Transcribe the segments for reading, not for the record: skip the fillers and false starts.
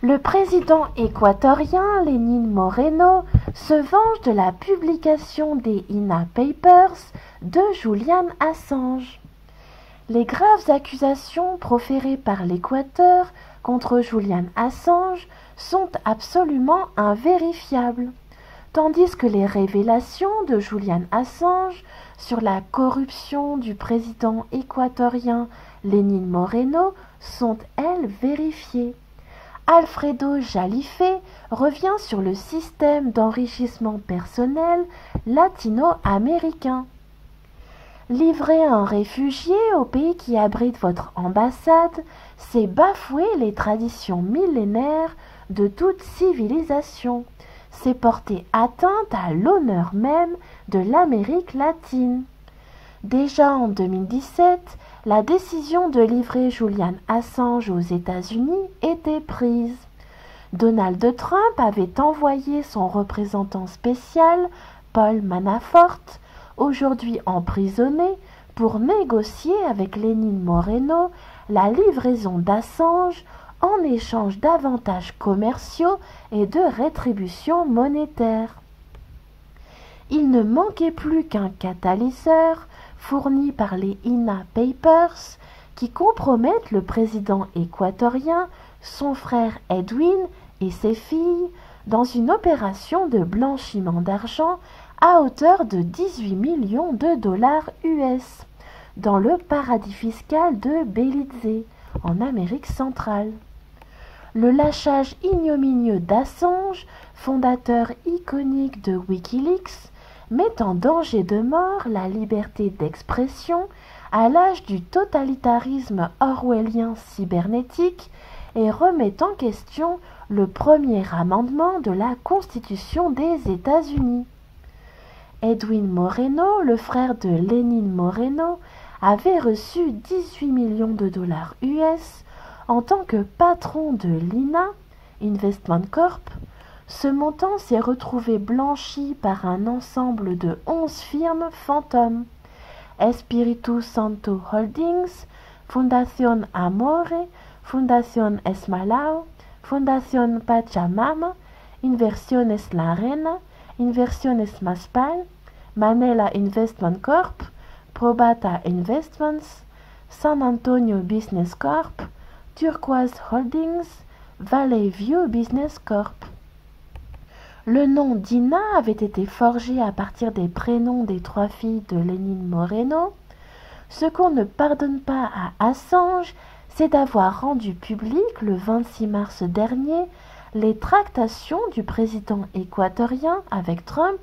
Le président équatorien Lénine Moreno se venge de la publication des INA Papers de Julian Assange. Les graves accusations proférées par l'Équateur contre Julian Assange sont absolument invérifiables, tandis que les révélations de Julian Assange sur la corruption du président équatorien Lénine Moreno sont, elles, vérifiées. Alfredo Jalife revient sur le système d'enrichissement personnel latino-américain. Livrer un réfugié au pays qui abrite votre ambassade, c'est bafouer les traditions millénaires de toute civilisation. C'est porter atteinte à l'honneur même de l'Amérique latine. Déjà en 2017, la décision de livrer Julian Assange aux États-Unis était prise. Donald Trump avait envoyé son représentant spécial, Paul Manafort, aujourd'hui emprisonné, pour négocier avec Lénine Moreno la livraison d'Assange en échange d'avantages commerciaux et de rétributions monétaires. Il ne manquait plus qu'un catalyseur fourni par les INA Papers qui compromettent le président équatorien, son frère Edwin et ses filles dans une opération de blanchiment d'argent à hauteur de 18 millions de dollars US dans le paradis fiscal de Belize, en Amérique centrale. Le lâchage ignominieux d'Assange, fondateur iconique de Wikileaks, met en danger de mort la liberté d'expression à l'âge du totalitarisme orwellien cybernétique et remet en question le premier amendement de la Constitution des États-Unis. Edwin Moreno, le frère de Lénine Moreno, avait reçu 18 millions de dollars US en tant que patron de l'INA, Investment Corp. Ce montant s'est retrouvé blanchi par un ensemble de 11 firmes fantômes: Espiritu Santo Holdings, Fundación Amore, Fundación Esmalao, Fundación Pachamama, Inversiones La Arena, Inversiones Maspal, Manela Investment Corp, Probata Investments, San Antonio Business Corp, Turquoise Holdings, Valley View Business Corp. Le nom d'INA avait été forgé à partir des prénoms des 3 filles de Lénine Moreno. Ce qu'on ne pardonne pas à Assange, c'est d'avoir rendu public le 26 mars dernier les tractations du président équatorien avec Trump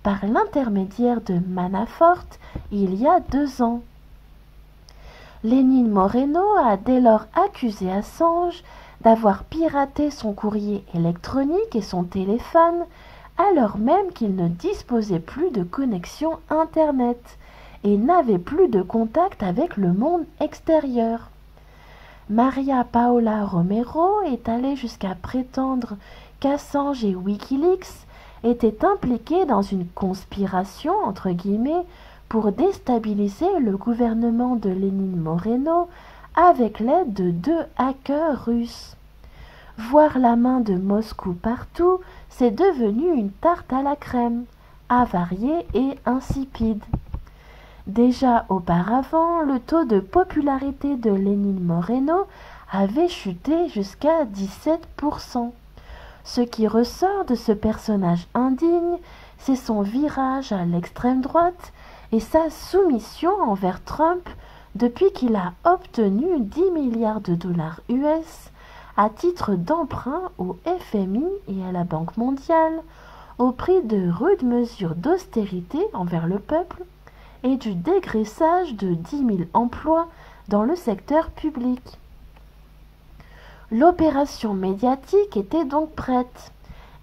par l'intermédiaire de Manafort il y a 2 ans. Lénine Moreno a dès lors accusé Assange d'avoir piraté son courrier électronique et son téléphone, alors même qu'il ne disposait plus de connexion Internet et n'avait plus de contact avec le monde extérieur. Maria Paola Romero est allée jusqu'à prétendre qu'Assange et Wikileaks étaient impliqués dans une conspiration, entre guillemets, pour déstabiliser le gouvernement de Lénine Moreno avec l'aide de 2 hackers russes. Voir la main de Moscou partout, c'est devenu une tarte à la crème, avariée et insipide. Déjà auparavant, le taux de popularité de Lénine Moreno avait chuté jusqu'à 17%. Ce qui ressort de ce personnage indigne, c'est son virage à l'extrême droite et sa soumission envers Trump depuis qu'il a obtenu 10 milliards de dollars US à titre d'emprunt au FMI et à la Banque mondiale, au prix de rudes mesures d'austérité envers le peuple et du dégraissage de 10 000 emplois dans le secteur public. L'opération médiatique était donc prête.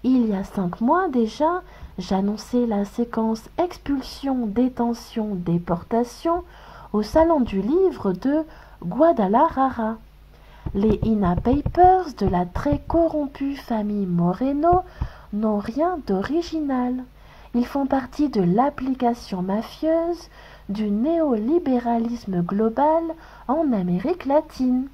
Il y a 5 mois déjà, j'annonçais la séquence expulsion, détention, déportation au Salon du Livre de Guadalajara. Les INA Papers de la très corrompue famille Moreno n'ont rien d'original. Ils font partie de l'application mafieuse du néolibéralisme global en Amérique latine.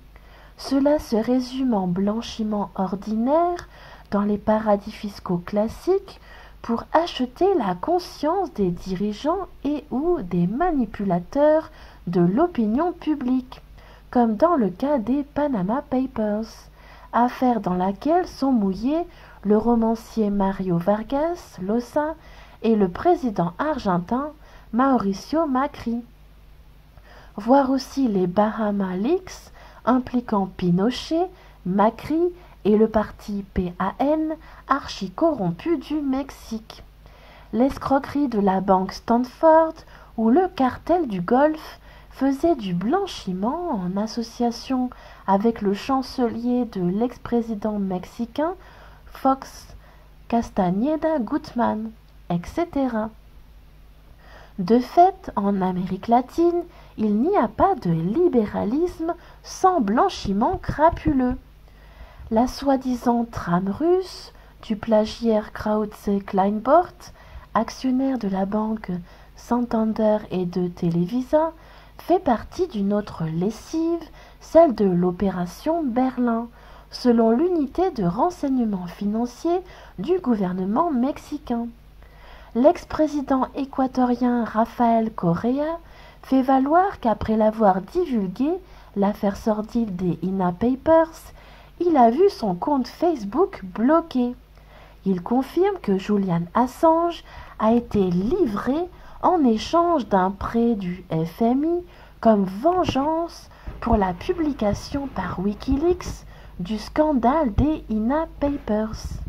Cela se résume en blanchiment ordinaire dans les paradis fiscaux classiques pour acheter la conscience des dirigeants et ou des manipulateurs de l'opinion publique, comme dans le cas des Panama Papers, affaire dans laquelle sont mouillés le romancier Mario Vargas Llosa et le président argentin Mauricio Macri. Voir aussi les Bahama Leaks impliquant Pinochet, Macri et le parti PAN archi-corrompu du Mexique. L'escroquerie de la banque Stanford ou le cartel du Golfe faisait du blanchiment en association avec le chancelier de l'ex-président mexicain Fox Castañeda Guzmán, etc. De fait, en Amérique latine, il n'y a pas de libéralisme sans blanchiment crapuleux. La soi-disant trame russe du plagiaire Krause-Kleinbort, actionnaire de la banque Santander et de Televisa, fait partie d'une autre lessive, celle de l'opération Berlin, selon l'unité de renseignement financier du gouvernement mexicain. L'ex-président équatorien Rafael Correa fait valoir qu'après l'avoir divulgué, l'affaire sordide des INA Papers, il a vu son compte Facebook bloqué. Il confirme que Julian Assange a été livré en échange d'un prêt du FMI comme vengeance pour la publication par Wikileaks du scandale des INA Papers.